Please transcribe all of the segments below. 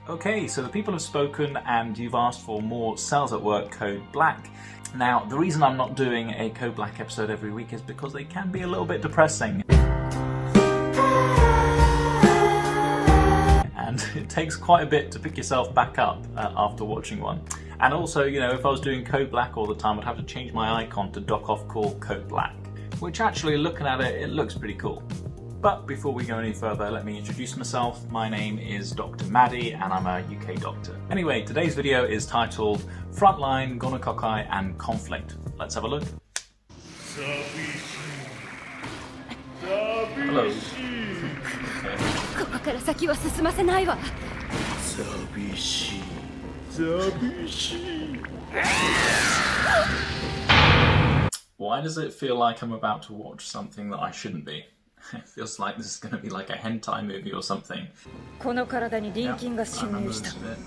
Okay, so the people have spoken and you've asked for more Cells at Work Code Black. Now, the reason I'm not doing a Code Black episode every week is because they can be a little bit depressing. And it takes quite a bit to pick yourself back up after watching one. And also, you know, if I was doing Code Black all the time, I'd have to change my icon to doc.offcall Code Black, which actually, looking at it, it looks pretty cool. But before we go any further, let me introduce myself. My name is Dr. Maddie and I'm a UK doctor. Anyway, today's video is titled Frontline Gonococci and Conflict. Let's have a look. Hello. Why does it feel like I'm about to watch something that I shouldn't be? It feels like this is going to be like a hentai movie or something. Yeah, I remember this bit.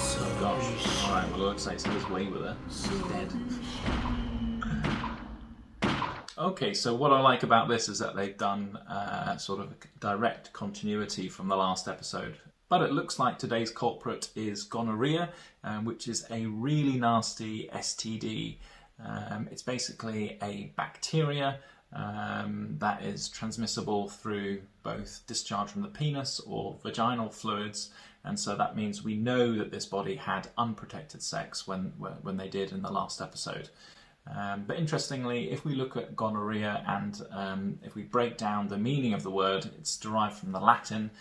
Oh gosh. Alright, well, it looks like someone's way with her. Dead. Okay, so what I like about this is that they've done sort of a direct continuity from the last episode. But it looks like today's culprit is gonorrhea, which is a really nasty STD. It's basically a bacteria that is transmissible through both discharge from the penis or vaginal fluids, and so that means we know that this body had unprotected sex when they did in the last episode. But interestingly, if we look at gonorrhea and if we break down the meaning of the word, it's derived from the Latin.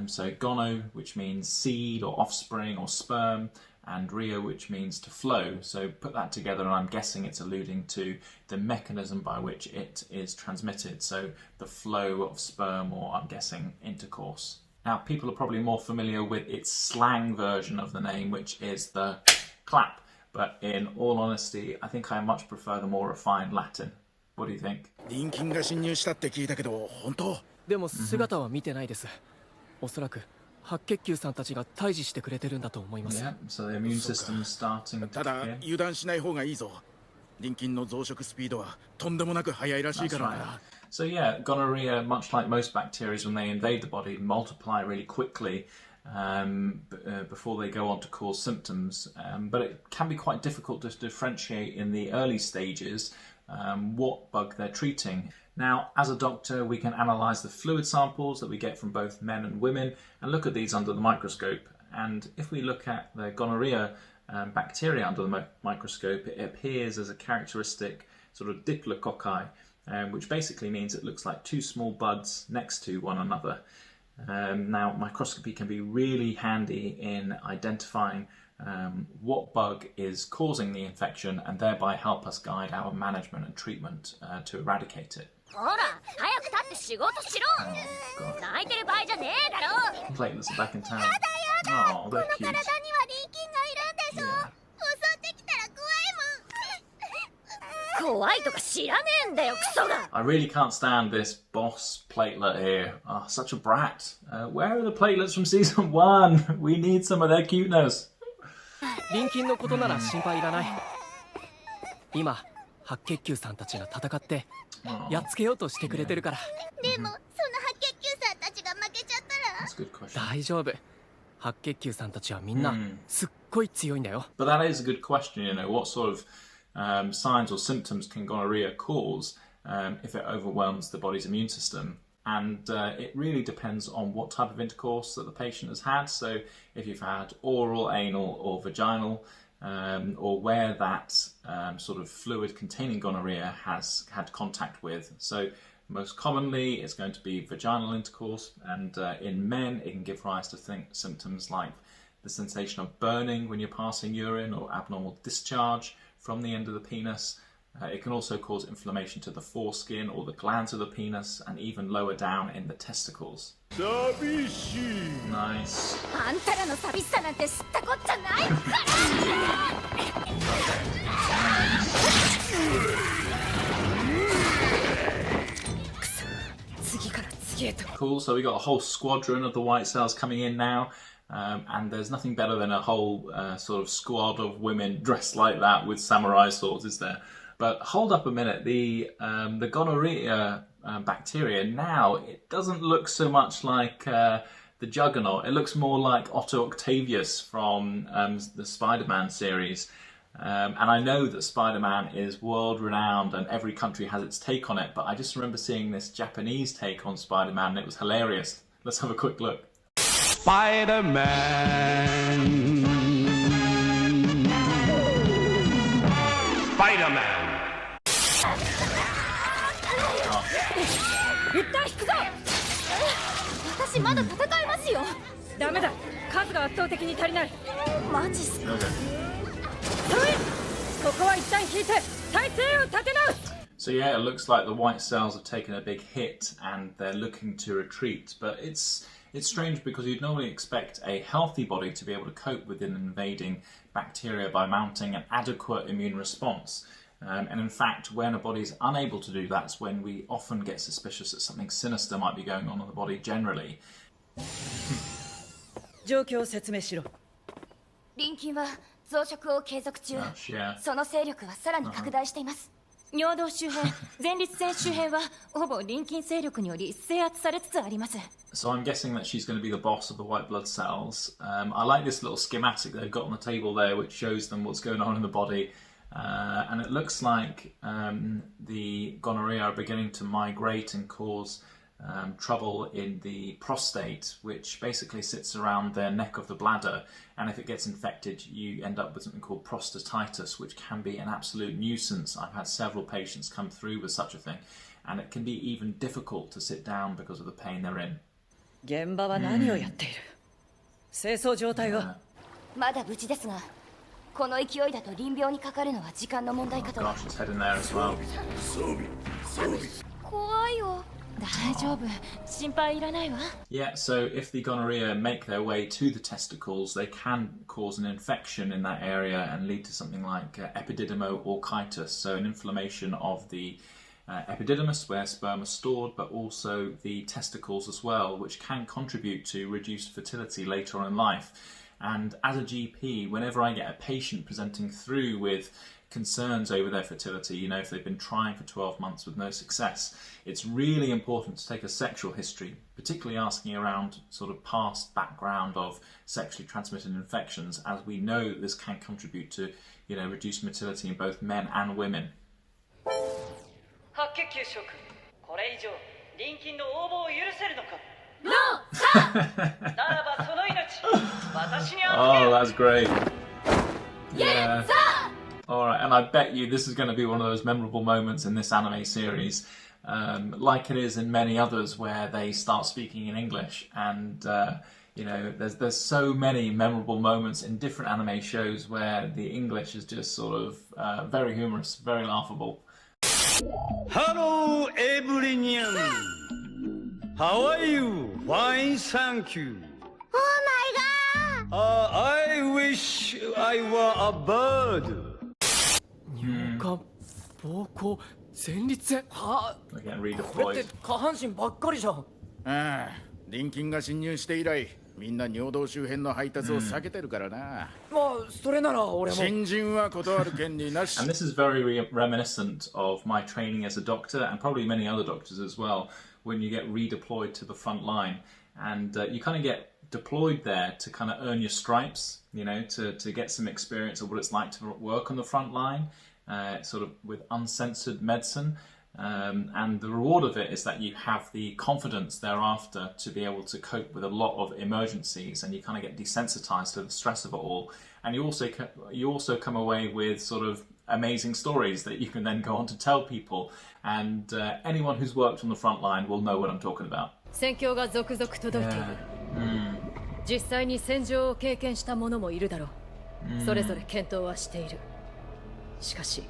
So gono, which means seed or offspring or sperm, and rhea, which means to flow. So put that together and I'm guessing it's alluding to the mechanism by which it is transmitted. So the flow of sperm, or I'm guessing intercourse. Now people are probably more familiar with its slang version of the name, which is the clap. But in all honesty, I think I much prefer the more refined Latin. What do you think? Yeah, so the immune system's starting to That's right. So yeah, gonorrhea, much like most bacteria, when they invade the body, multiply really quickly before they go on to cause symptoms. But it can be quite difficult to differentiate in the early stages what bug they're treating. Now, as a doctor, we can analyse the fluid samples that we get from both men and women and look at these under the microscope. And if we look at the gonorrhea bacteria under the microscope, it appears as a characteristic sort of diplococci, which basically means it looks like two small buds next to one another. Now, microscopy can be really handy in identifying what bug is causing the infection and thereby help us guide our management and treatment to eradicate it. Oh, God. Platelets are back in town. Oh, they're cute. Yeah. I really can't stand this boss platelet here. Oh, such a brat. Where are the platelets from season 1? We need some of their cuteness. That's a good question. But that is a good question, you know, what sort of signs or symptoms can gonorrhea cause if it overwhelms the body's immune system? And it really depends on what type of intercourse that the patient has had. So if you've had oral, anal or vaginal, or where that sort of fluid containing gonorrhea has had contact with. So most commonly it's going to be vaginal intercourse, and in men it can give rise to symptoms like the sensation of burning when you're passing urine or abnormal discharge from the end of the penis. It can also cause inflammation to the foreskin or the glands of the penis, and even lower down in the testicles. Nice. Cool, so we got a whole squadron of the white cells coming in now. And there's nothing better than a whole sort of squad of women dressed like that with samurai swords, is there? But hold up a minute, the gonorrhea bacteria, now it doesn't look so much like the Juggernaut. It looks more like Otto Octavius from the Spider-Man series. And I know that Spider-Man is world-renowned and every country has its take on it, but I just remember seeing this Japanese take on Spider-Man and it was hilarious. Let's have a quick look. Spider-Man. Spider-Man. 一旦引くぞ。私まだ戦えますよ。ダメだ。数が圧倒的に足りない。マジっすか。それ。ここは一旦引いて体勢を立て直す。 So yeah, it looks like the white cells have taken a big hit and they're looking to retreat. But it's strange because you'd normally expect a healthy body to be able to cope with an invading bacteria by mounting an adequate immune response. And in fact, when a body is unable to do that, it's when we often get suspicious that something sinister might be going on in the body generally. 状況を説明しろ。リン菌は増殖を継続中。 Gosh, yeah. その勢力はさらに拡大しています。尿道周辺、前立腺周辺はほぼリン菌勢力により制圧されつつあります。 So I'm guessing that she's going to be the boss of the white blood cells. I like this little schematic they've got on the table there, which shows them what's going on in the body. And it looks like the gonorrhea are beginning to migrate and cause trouble in the prostate, which basically sits around the neck of the bladder. And if it gets infected, you end up with something called prostatitis, which can be an absolute nuisance. I've had several patients come through with such a thing, and it can be even difficult to sit down because of the pain they're in. 現場は何をやっている。清掃状態は。まだ無事ですが、この勢いだと淋病にかかるのは時間の問題かと。 Gosh, it's head in there as well. 怖いよ。大丈夫。心配いらないわ。 Yeah, so if the gonorrhea make their way to the testicles, they can cause an infection in that area and lead to something like epididymo-orchitis, so an inflammation of the epididymis where sperm are stored, but also the testicles as well, which can contribute to reduced fertility later on in life. And as a GP, whenever I get a patient presenting through with concerns over their fertility, you know, if they've been trying for 12 months with no success, it's really important to take a sexual history, particularly asking around sort of past background of sexually transmitted infections, as we know that this can contribute to, you know, reduced fertility in both men and women. 白血球諸君、これ以上臨菌の応募を許せるのか。ならばその命、私に預け Oh, よ。 that's great. Yeah. Alright, and I bet you this is going to be one of those memorable moments in this anime series, like it is in many others where they start speaking in English. And, you know, there's so many memorable moments in different anime shows where the English is just sort of very humorous, very laughable. Hello, everyone. How are you? Fine, thank you. Oh my god! I wish I were a bird. 尿管、膀胱、前立腺、は Again, これっ redeployed. て下半身ばっかりじゃん。ああ、臨菌が侵入して以来、みんな尿道周辺の配達を避けてるからな。まあそれなら俺も。新人は断る権利なし。 And this is very reminiscent of my training as a doctor, and probably many other doctors as well, when you get redeployed to the front line. And you kind of get deployed there to kind of earn your stripes, you know, to get some experience of what it's like to work on the front line, sort of with uncensored medicine. And the reward of it is that you have the confidence thereafter to be able to cope with a lot of emergencies, and you kind of get desensitized to the stress of it all. And you also come away with sort of amazing stories that you can then go on to tell people. And anyone who's worked on the front line will know what I'm talking about. 戦況が続々届いている。実際に戦場を経験した者もいるだろう。それぞれ検討はしている。しかし、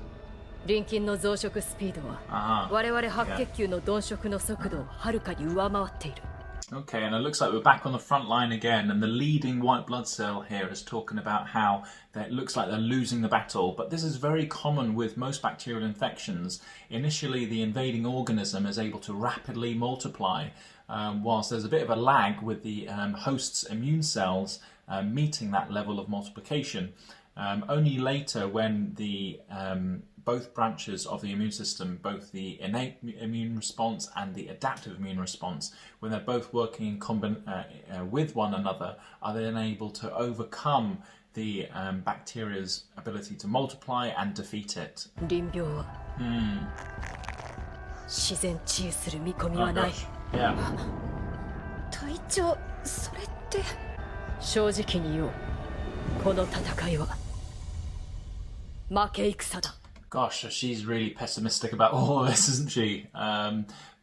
臨菌の増殖スピードは我々白血球の鈍色の速度をはるかに上回っている。 Okay, and it looks like we're back on the front line again, and the leading white blood cell here is talking about how it looks like they're losing the battle, but this is very common with most bacterial infections. Initially, the invading organism is able to rapidly multiply, whilst there's a bit of a lag with the host's immune cells meeting that level of multiplication. Only later, when the both branches of the immune system, both the innate immune response and the adaptive immune response, when they're both working in with one another, are then able to overcome the bacteria's ability to multiply and defeat it. 臨病は、自然治癒する見込み Oh はない。 gosh. Yeah. 隊長、それって。正直に言おう。この戦いは負け戦だ。 Gosh, she's really pessimistic about all of this, isn't she?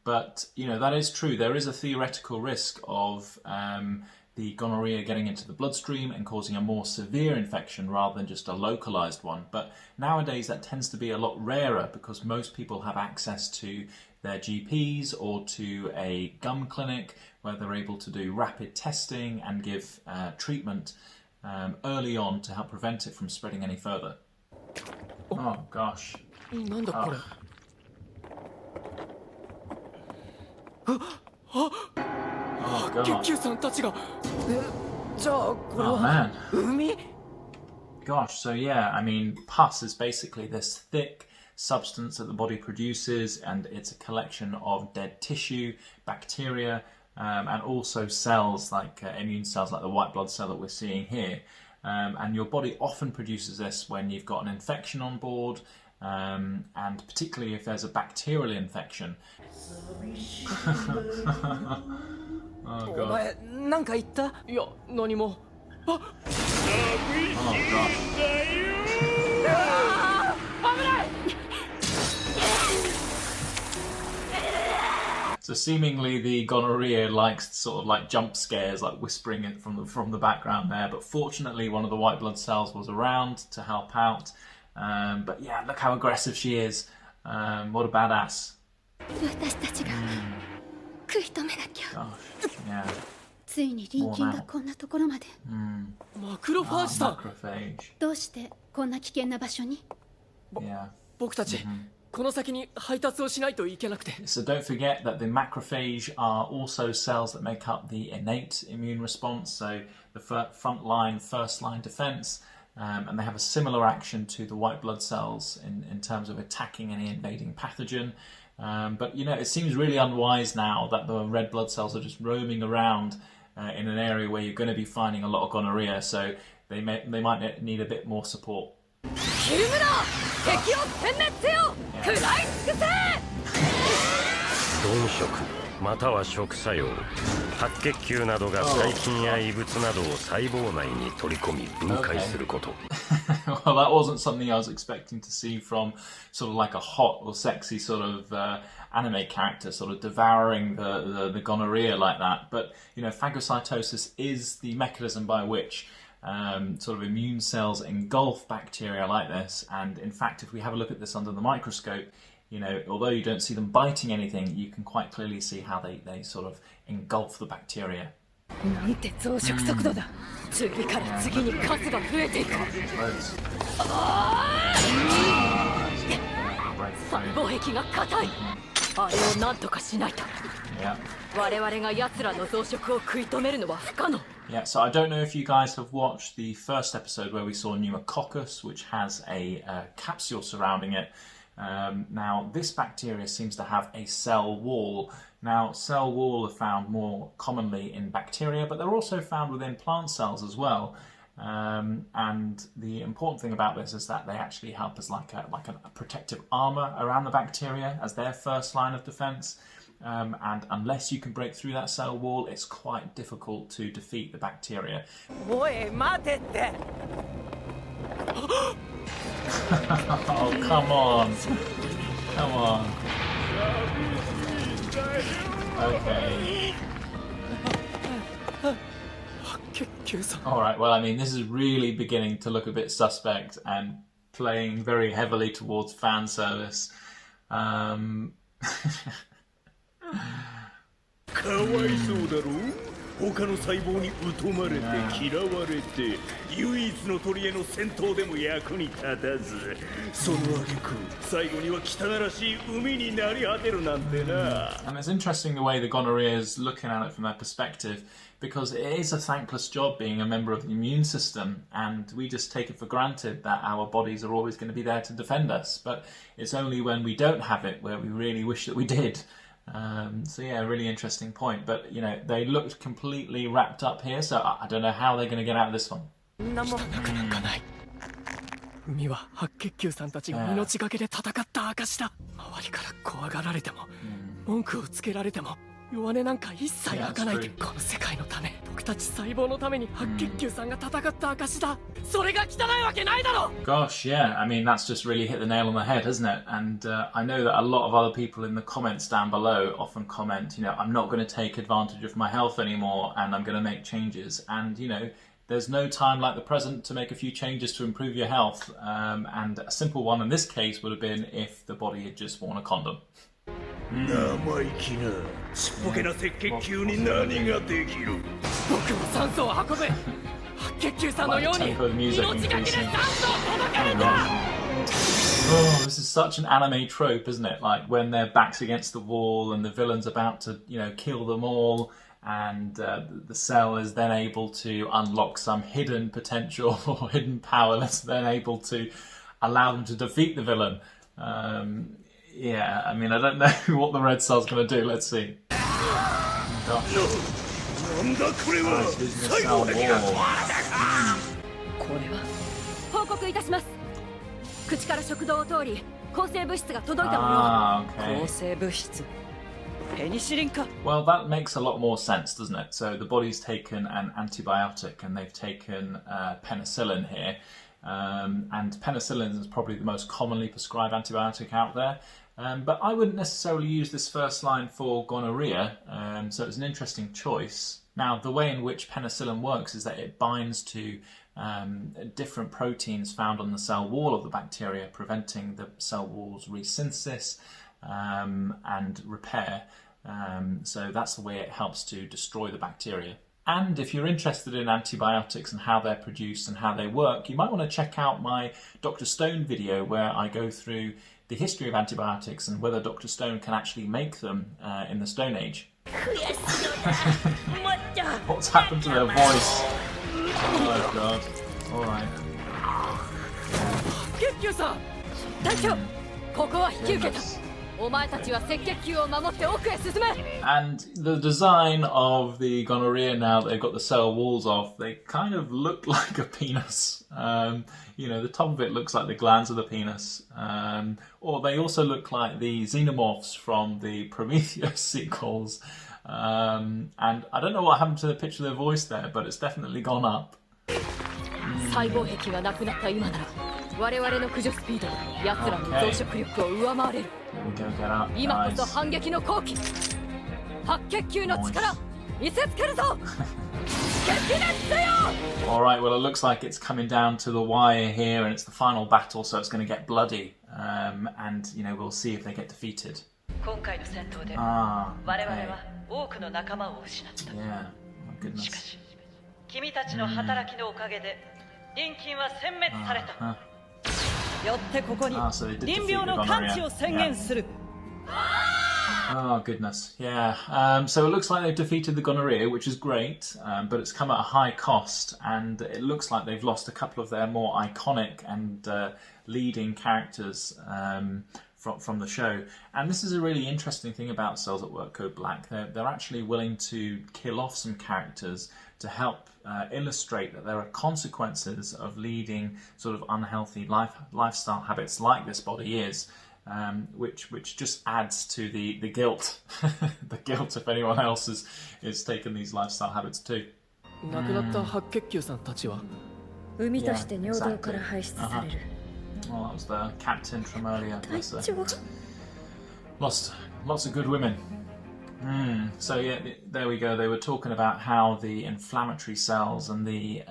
But, you know, that is true. There is a theoretical risk of the gonorrhea getting into the bloodstream and causing a more severe infection rather than just a localized one. But nowadays that tends to be a lot rarer because most people have access to their GPs or to a gum clinic where they're able to do rapid testing and give treatment early on to help prevent it from spreading any further. Oh gosh. なんだこれ。 Oh god. 救急さんたちが。じゃあこれ Oh は man. 海？ Gosh, so yeah, I mean, pus is basically this thick substance that the body produces, and it's a collection of dead tissue, bacteria, and also cells like immune cells, like the white blood cell that we're seeing here. And your body often produces this when you've got an infection on board, and particularly if there's a bacterial infection. Oh お god. 前なんか言った？いや何も。あ、 Oh god. So seemingly the gonorrhea likes sort of like jump scares, like whispering it from the background there. But fortunately, one of the white blood cells was around to help out. But yeah, look how aggressive she is. What a badass. 私たちが食い止めなきゃ。 Gosh, yeah. ついに臨近がこんなところまで。マクロファージさん。 Macrophage. どうしてこんな危険な場所に？ Yeah. 僕たち、この先に配達をしないといけなくて。 So don't forget that the macrophage are also cells that make up the innate immune response, so the first line defense, and they have a similar action to the white blood cells in terms of attacking any invading pathogen. But, you know, it seems really unwise now that the red blood cells are just roaming around in an area where you're going to be finding a lot of gonorrhea, so they might need a bit more support. ひるむな！敵を殲滅せよ！食らい尽くせ！鈍食または食作用白血球などが細菌や異物などを細胞内に取り込み分解すること。 Well, that wasn't something I was expecting to see from sort of like a hot or sexy sort of anime character, sort of devouring the gonorrhea like that. But, you know, phagocytosis is the mechanism by which sort of immune cells engulf bacteria like this. And in fact, if we have a look at this under the microscope, you know, although you don't see them biting anything, you can quite clearly see how they sort of engulf the bacteria. なんて増殖速度だ。次から次に数が増えていく。 Loads. 細胞壁が硬い。あれを何とかしないと。 Yeah. 我々が奴らの増殖を食い止めるのは不可能。 Yeah, so I don't know if you guys have watched the first episode where we saw Pneumococcus, which has a capsule surrounding it. Now, this bacteria seems to have a cell wall. Now, cell wall are found more commonly in bacteria, but they're also found within plant cells as well. And the important thing about this is that they actually help as like a protective armor around the bacteria as their first line of defense. And unless you can break through that cell wall, it's quite difficult to defeat the bacteria. おい待てって。 Oh, come on. Come on. Okay. 救急さん。 Alright, well, I mean, this is really beginning to look a bit suspect and playing very heavily towards fan service. かわいそうだろ他の細胞に疎まれて嫌われて唯一の取り柄の戦闘でも役に立たずその挙句最後には汚らしい海になり果てるなんてな。 And it's interesting the way the gonorrhea is looking at it from their perspective, because it is a thankless job being a member of the immune system, and we just take it for granted that our bodies are always going to be there to defend us. But it's only when we don't have it where we really wish that we did. So yeah, really interesting point. But you know, they looked completely wrapped up here, so I don't know how they're going to get out of this one. なかなかない。身は白血球さんたちが命がけで戦った証だ。周りから怖がられても、文句をつけられても、弱音なんか一切吐かないで、この世界のため、僕たち細胞のために白血球さんが戦った証だ。それが汚いわけないだろ。 Gosh, yeah. I mean, that's just really hit the nail on the head, hasn't it? And I know that a lot of other people in the comments down below often comment, you know, I'm not going to take advantage of my health anymore, and I'm going to make changes. And you know, there's no time like the present to make a few changes to improve your health. And a simple one in this case would have been if the body had just worn a condom. 生意気なちっぽけな赤血球に何ができる。僕も酸素を運べ。白血球さんのように命がけで酸素を届けるんだ。 Oh, this is such an anime trope, isn't it? Like when their backs against the wall and the villain's about to, you know, kill them all, and the cell is then able to unlock some hidden potential or hidden power that's then able to allow them to defeat the villain. Yeah, I mean, I don't know what the red cell's going to do. Let's see. Gosh. なんだこれは。 It's losing the cell wall. これは報告いたします。口から食道を通り抗生物質が届いたもの。 Ah, okay. 抗生物質。ペニシリンか。 Well, that makes a lot more sense, doesn't it? So the body's taken an antibiotic and they've taken penicillin here. And penicillin is probably the most commonly prescribed antibiotic out there. But I wouldn't necessarily use this first line for gonorrhea, so it's an interesting choice. Now, the way in which penicillin works is that it binds to different proteins found on the cell wall of the bacteria, preventing the cell wall's resynthesis and repair. So that's the way it helps to destroy the bacteria. And if you're interested in antibiotics and how they're produced and how they work, you might want to check out my Dr. Stone video where I go through the history of antibiotics and whether Dr. Stone can actually make them in the Stone Age. What's happened to their voice? Oh god. Alright. 白血球さん。隊長、ここは引き受けた。お前たちは赤血球を守って奥へ進め。 And the design of the gonorrhea, now that they've got the cell walls off, they kind of look like a penis. You know, the top of it looks like the glands of the penis. Or they also look like the xenomorphs from the Prometheus sequels. And I don't know what happened to the pitch of their voice there, but it's definitely gone up. 細胞壁がなくなった今なら、我々の駆除スピードは奴らの増殖力を上回れる。 There we go, get up. 今こそ Nice. 反撃の好機。白血球の力、見せつけるぞ。激烈せよ。 Alright, well it looks like it's coming down to the wire here and it's the final battle, so it's going to get bloody. And, you know, we'll see if they get defeated. 今回の戦闘で Ah, 我々 okay. は多くの仲間を失った。 Yeah, my しか goodness. し君たちの働きのおかげで臨菌は殲滅された。 Uh, よってここに Ah, so they did 臨 defeat 病 the の完治 gonorrhea. を宣言する。 Oh goodness, yeah. So it looks like they've defeated the gonorrhea, which is great, but it's come at a high cost, and it looks like they've lost a couple of their more iconic and leading characters from the show. And this is a really interesting thing about Cells at Work Code Black. They're actually willing to kill off some characters to help illustrate that there are consequences of leading sort of unhealthy lifestyle habits like this body is. Which just adds to the guilt, the guilt if anyone else is taken these lifestyle habits too. 亡くなった白血球さんたちは生み出して尿道から排出される。 Well, that was the captain from earlier. 隊 Bless her. 長。 Lots of good women. So yeah, there we go. They were talking about how the inflammatory cells and the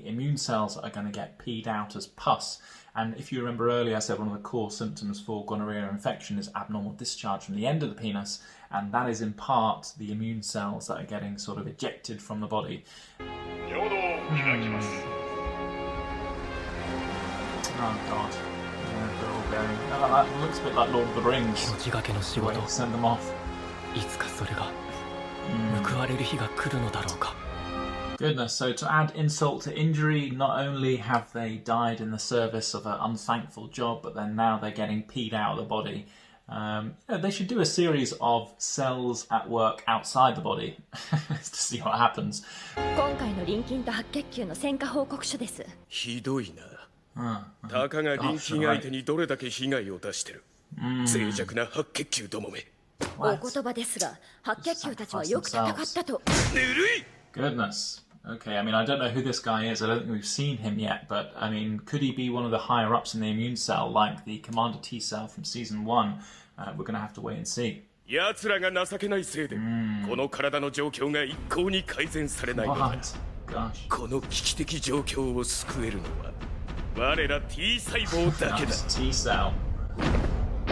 immune cells are going to get peed out as pus. And if you remember earlier, I said one of the core symptoms for gonorrhea infection is abnormal discharge from the end of the penis, and that is in part the immune cells that are getting sort of ejected from the body. Oh God. Yeah, they're all going. That looks a bit like Lord of the Rings. The way they send them off. いつかそれが報われる日が来るのだろうか。 Goodness, so to add insult to injury, not only have they died in the service of an unthankful job, but then now they're getting peed out of the body. They should do a series of cells at work outside the body to see what happens. 今回の臨筋と白血球の戦果報告書です。ひどいな。たかが臨筋相手にどれだけ被害を出してる。脆弱な白血球どもめ。お言葉ですが、白血球たちはよく戦ったと。ぬるい。 Goodness. Okay, I mean, I don't know who this guy is. I don't think we've seen him yet, but I mean, could he be one of the higher ups in the immune cell, like the Commander T cell from season 1? We're going to have to wait and see. 奴らが情けないせいで、この体の状況が一向に改善されないのだ。 What? Gosh. この危機的状況を救えるのは我ら T 細胞だけだ。 T cell.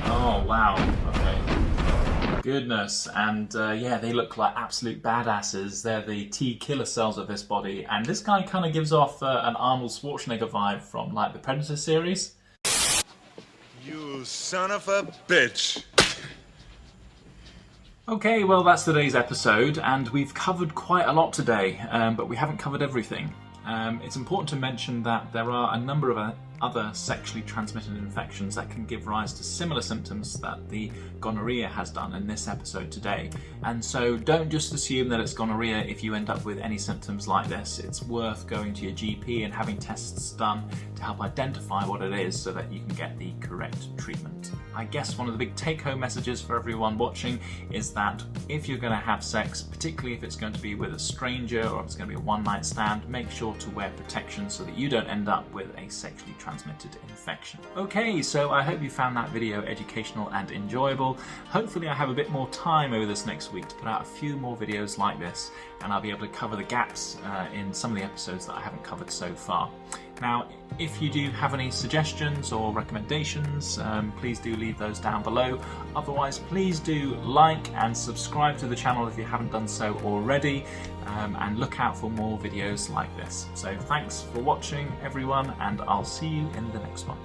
Oh wow. Okay. Goodness, and yeah, they look like absolute badasses. They're the T killer cells of this body, and this guy kind of gives off an Arnold Schwarzenegger vibe from like the Predator series. You son of a bitch. Okay, well that's today's episode, and we've covered quite a lot today, but we haven't covered everything. It's important to mention that there are a number of other sexually transmitted infections that can give rise to similar symptoms that the gonorrhea has done in this episode today. And so don't just assume that it's gonorrhea if you end up with any symptoms like this. It's worth going to your GP and having tests done to help identify what it is so that you can get the correct treatment. I guess one of the big take-home messages for everyone watching is that if you're going to have sex, particularly if it's going to be with a stranger or if it's going to be a one-night stand, make sure to wear protection so that you don't end up with a sexually transmitted infection. Okay, so I hope you found that video educational and enjoyable. Hopefully I have a bit more time over this next week to put out a few more videos like this, and I'll be able to cover the gaps in some of the episodes that I haven't covered so far. Now, if you do have any suggestions or recommendations, please do leave those down below. Otherwise, please do like and subscribe to the channel if you haven't done so already, and look out for more videos like this. So thanks for watching, everyone, and I'll see you in the next one.